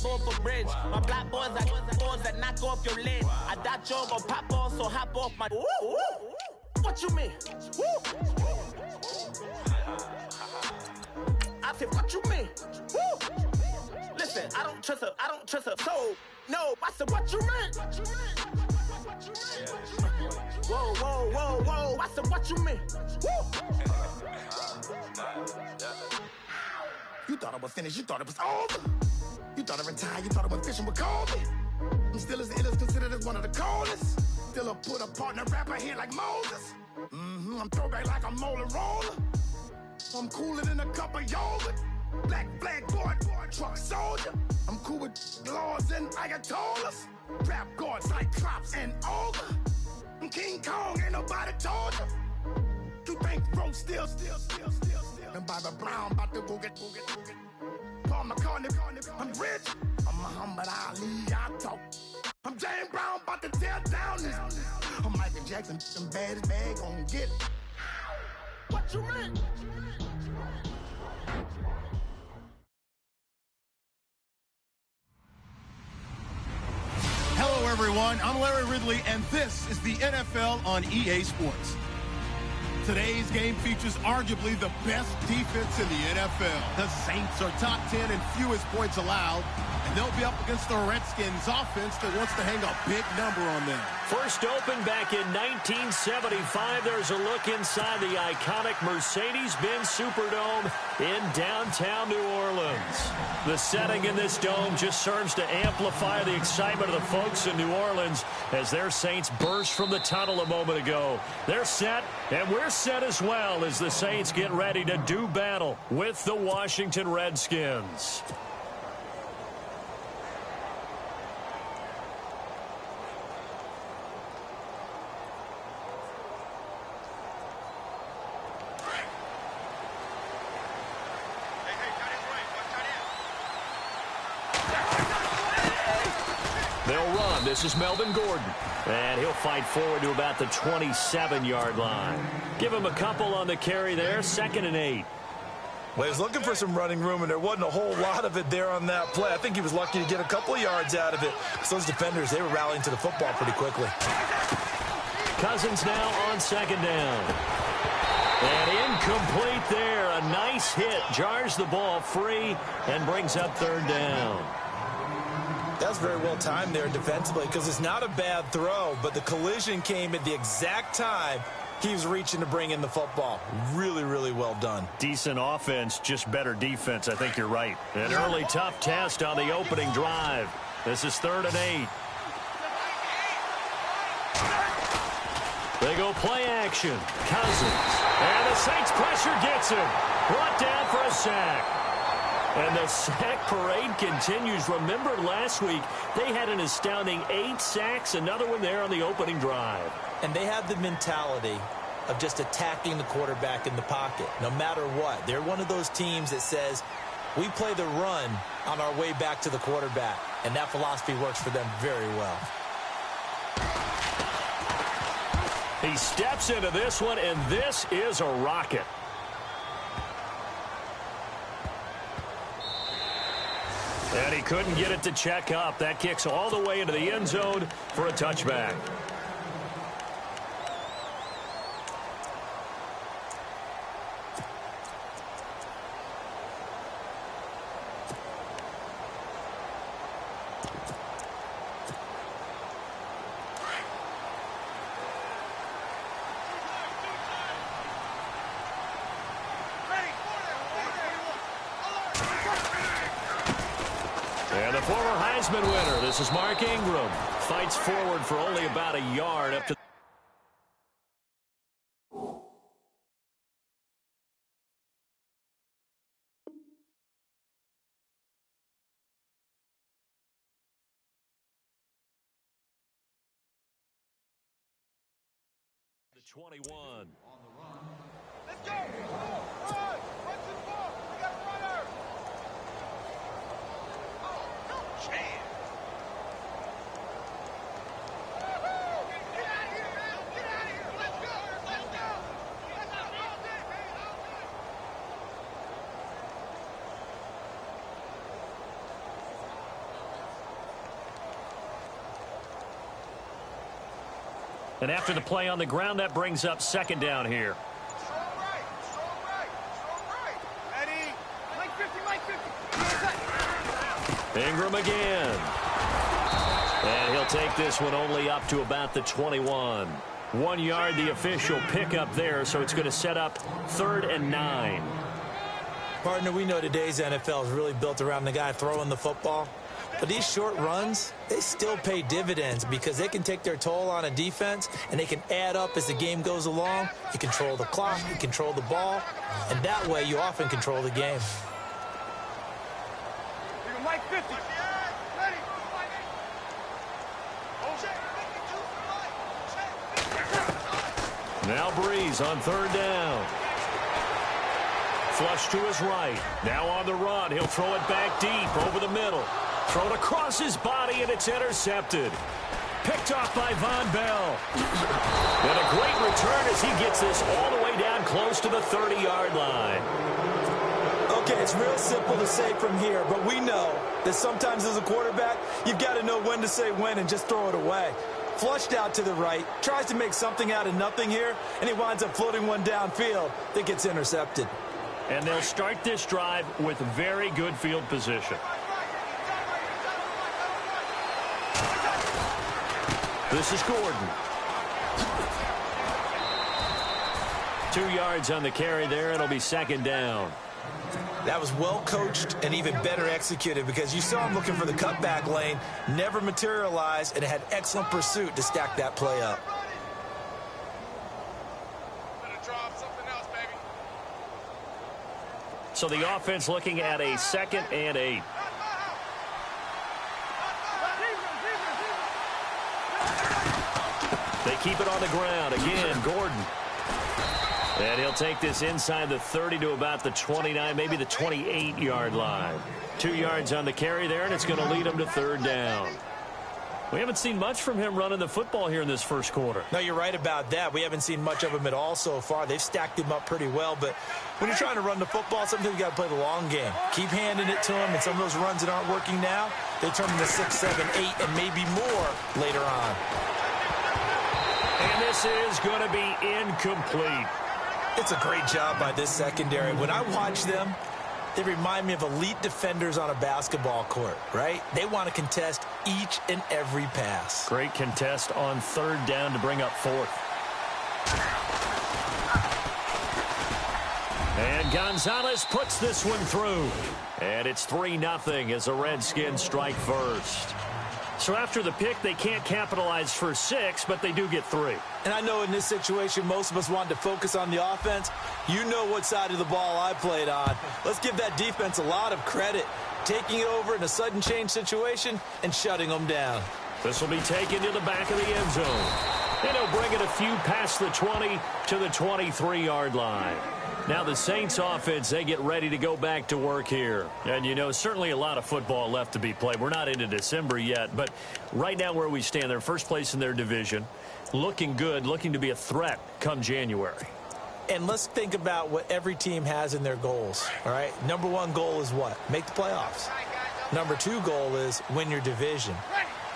off a bridge. My black boys like boys that knock off your lid. I thought you gon' pop off, so hop off my. Woo. What you mean? Woo. I said, what you mean? Woo. Listen, I don't trust her. So, no, I said, what you mean? Whoa. I said, what you mean? Woo. You thought I was finished, you thought it was over. You thought I retired, you thought I went fishing with Kobe. I'm still as ill as considered as one of the coldest. Still a put a partner rapper here like Moses. I'm throwback like a molar roller. I'm cooler than a cup of yogurt. Black flag boy, truck soldier. I'm cool with laws and Ayatollahs. Rap gods like Klops and Ogre. I'm King Kong, ain't nobody told you. You think Rome still. And Bobby Brown about to go get. Paul McCartney, I'm rich. I'm Muhammad Ali, I talk. I'm James Brown, about to tear down this. I'm Michael Jackson, them bad as bad, gon' get it. What you mean? Hello, everyone. I'm Larry Ridley, and this is the NFL on EA Sports. Today's game features arguably the best defense in the NFL. The Saints are top 10 in fewest points allowed, and they'll be up against the Redskins offense that wants to hang a big number on them. First opened back in 1975, there's a look inside the iconic Mercedes-Benz Superdome in downtown New Orleans. The setting in this dome just serves to amplify the excitement of the folks in New Orleans as their Saints burst from the tunnel a moment ago. They're set, and we're set as well as the Saints get ready to do battle with the Washington Redskins. They'll run. This is Melvin Gordon. And he'll fight forward to about the 27-yard line. Give him a couple on the carry there. 2nd and 8. Well, he was looking for some running room, and there wasn't a whole lot of it there on that play. I think he was lucky to get a couple of yards out of it. So those defenders, they were rallying to the football pretty quickly. Cousins now on 2nd down. And incomplete there. A nice hit. Jars the ball free and brings up 3rd down. That's very well timed there defensively because it's not a bad throw, but the collision came at the exact time he was reaching to bring in the football. Really, really well done. Decent offense, just better defense. I think you're right. An early tough test on the opening drive. This is 3rd and 8. They go play action. Cousins. And the Saints pressure gets him. Brought down for a sack. And the sack parade continues. Remember last week, they had an astounding 8 sacks, another one there on the opening drive. And they have the mentality of just attacking the quarterback in the pocket, no matter what. They're one of those teams that says, we play the run on our way back to the quarterback. And that philosophy works for them very well. He steps into this one, and this is a rocket. And he couldn't get it to check up. That kicks all the way into the end zone for a touchback. And the former Heisman winner, this is Mark Ingram, fights forward for only about a yard up to the 21. Let's go! Run! Run to the ball! We got a runner! Chance! Get out of here, man! Get out of here! Let's go! Let's go! Let's go! All day, man! All day! And after the play on the ground, that brings up second down here. Strong right. Strong right. Strong right. Ready. Mike 50, Mike 50. Ingram again. And he'll take this one only up to about the 21. 1 yard, the official pickup there, so it's going to set up 3rd and 9. Partner, we know today's NFL is really built around the guy throwing the football. But these short runs, they still pay dividends because they can take their toll on a defense and they can add up as the game goes along. You control the clock, you control the ball, and that way you often control the game. Mike 50. Ready. Now Breeze on 3rd down. Flush to his right. Now on the run. He'll throw it back deep over the middle. Throw it across his body, and it's intercepted. Picked off by Von Bell. And a great return as he gets this all the way down close to the 30-yard line. Okay, it's real simple to say from here, but we know that sometimes as a quarterback, you've got to know when to say when and just throw it away. Flushed out to the right, tries to make something out of nothing here, and he winds up floating one downfield that gets intercepted. And they'll start this drive with very good field position. This is Gordon. 2 yards on the carry there. It'll be second down. That was well coached and even better executed because you saw him looking for the cutback lane, never materialized, and had excellent pursuit to stack that play up. So the offense looking at a 2nd and 8. They keep it on the ground. Again, Gordon. And he'll take this inside the 30 to about the 29, maybe the 28-yard line. 2 yards on the carry there, and it's going to lead him to 3rd down. We haven't seen much from him running the football here in this first quarter. No, you're right about that. We haven't seen much of him at all so far. They've stacked him up pretty well, but when you're trying to run the football, sometimes you got to play the long game. Keep handing it to him, and some of those runs that aren't working now, they turn into 6, 7, 8, and maybe more later on. And this is going to be incomplete. It's a great job by this secondary. When I watch them, they remind me of elite defenders on a basketball court, right? They want to contest each and every pass. Great contest on 3rd down to bring up 4th. And Gonzalez puts this one through. And it's 3-0 as the Redskins strike first. So after the pick, they can't capitalize for 6, but they do get 3. And I know in this situation, most of us wanted to focus on the offense. You know what side of the ball I played on. Let's give that defense a lot of credit, taking it over in a sudden change situation and shutting them down. This will be taken to the back of the end zone. And he'll bring it a few past the 20 to the 23-yard line. Now the Saints offense, they get ready to go back to work here. And, you know, certainly a lot of football left to be played. We're not into December yet, but right now where we stand, they're first place in their division. Looking good, looking to be a threat come January. And let's think about what every team has in their goals, all right? Number 1 goal is what? Make the playoffs. Number 2 goal is win your division.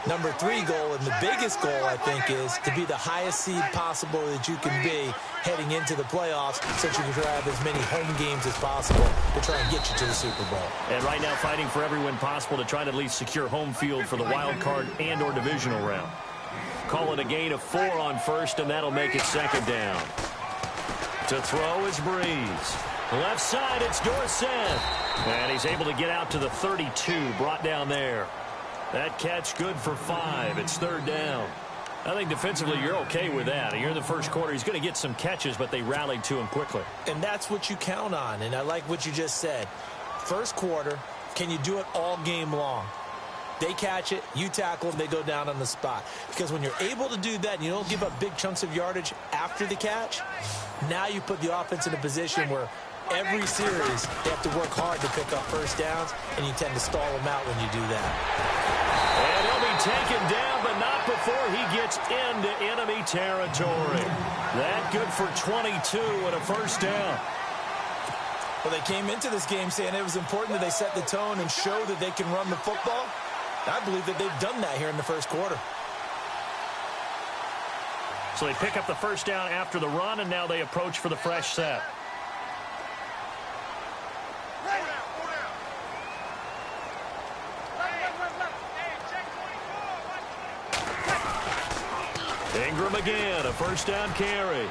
Number 3 goal, and the biggest goal, I think, is to be the highest seed possible that you can be heading into the playoffs so that you can have as many home games as possible to try and get you to the Super Bowl. And right now fighting for every win possible to try to at least secure home field for the wild card and or divisional round. Call it a gain of 4 on 1st, and that'll make it 2nd down. To throw is Breeze. Left side, it's Dorsett. And he's able to get out to the 32, brought down there. That catch good for 5. It's 3rd down. I think defensively you're okay with that. You're in the first quarter. He's going to get some catches, but they rallied to him quickly. And that's what you count on, and I like what you just said. First quarter, can you do it all game long? They catch it, you tackle them, they go down on the spot. Because when you're able to do that and you don't give up big chunks of yardage after the catch, now you put the offense in a position where every series they have to work hard to pick up first downs, and you tend to stall them out when you do that. And he'll be taken down, but not before he gets into enemy territory. That good for 22 and a first down. Well, they came into this game saying it was important that they set the tone and show that they can run the football. I believe that they've done that here in the first quarter. So they pick up the first down after the run, and now they approach for the fresh set. Ingram again, a first down carry.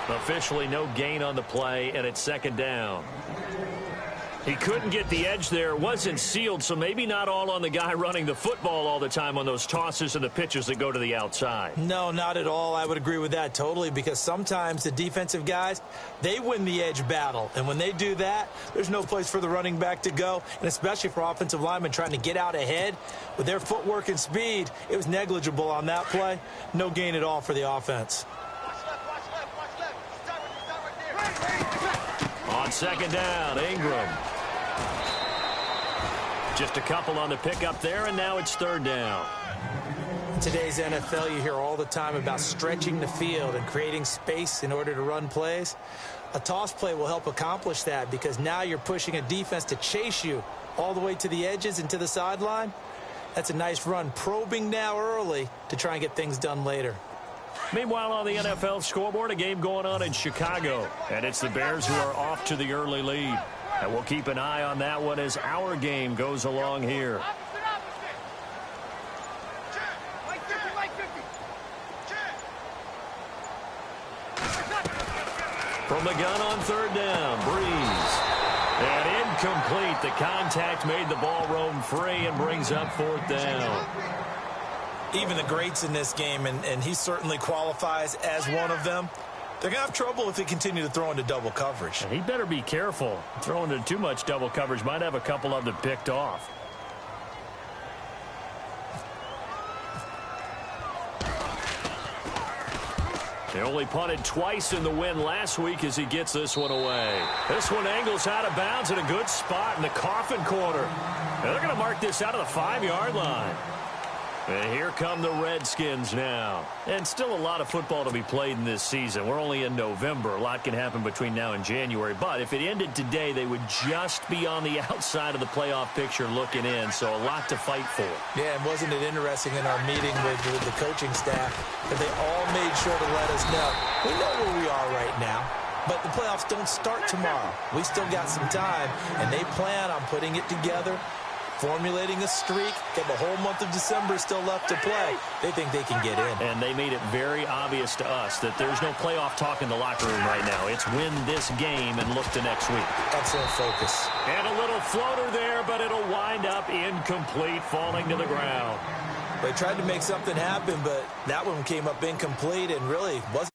Officially no gain on the play, and it's second down. He couldn't get the edge there. It wasn't sealed, so maybe not all on the guy running the football all the time on those tosses and the pitches that go to the outside. No, not at all. I would agree with that totally, because sometimes the defensive guys, they win the edge battle. And when they do that, there's no place for the running back to go, and especially for offensive linemen trying to get out ahead. With their footwork and speed, it was negligible on that play. No gain at all for the offense. On second down, Ingram. Just a couple on the pickup there, and now it's third down. In today's NFL, you hear all the time about stretching the field and creating space in order to run plays. A toss play will help accomplish that, because now you're pushing a defense to chase you all the way to the edges and to the sideline. That's a nice run, probing now early to try and get things done later. Meanwhile, on the NFL scoreboard, a game going on in Chicago. And it's the Bears who are off to the early lead. And we'll keep an eye on that one as our game goes along here. From the gun on third down, Breeze. And incomplete. The contact made the ball roam free and brings up fourth down. Even the greats in this game, and he certainly qualifies as one of them, they're going to have trouble if they continue to throw into double coverage. And he better be careful. Throwing into too much double coverage might have a couple of them picked off. They only punted twice in the win last week as he gets this one away. This one angles out of bounds in a good spot in the coffin corner. And they're going to mark this out of the 5-yard line. And here come the Redskins now. And still a lot of football to be played in this season. We're only in November. A lot can happen between now and January. But if it ended today, they would just be on the outside of the playoff picture looking in. So a lot to fight for. Yeah, and wasn't it interesting in our meeting with the coaching staff that they all made sure to let us know. We know where we are right now, but the playoffs don't start tomorrow. We still got some time, and they plan on putting it together, formulating a streak, get the whole month of December still left to play. They think they can get in. And they made it very obvious to us that there's no playoff talk in the locker room right now. It's win this game and look to next week. Excellent focus. And a little floater there, but it'll wind up incomplete, falling to the ground. They tried to make something happen, but that one came up incomplete and really wasn't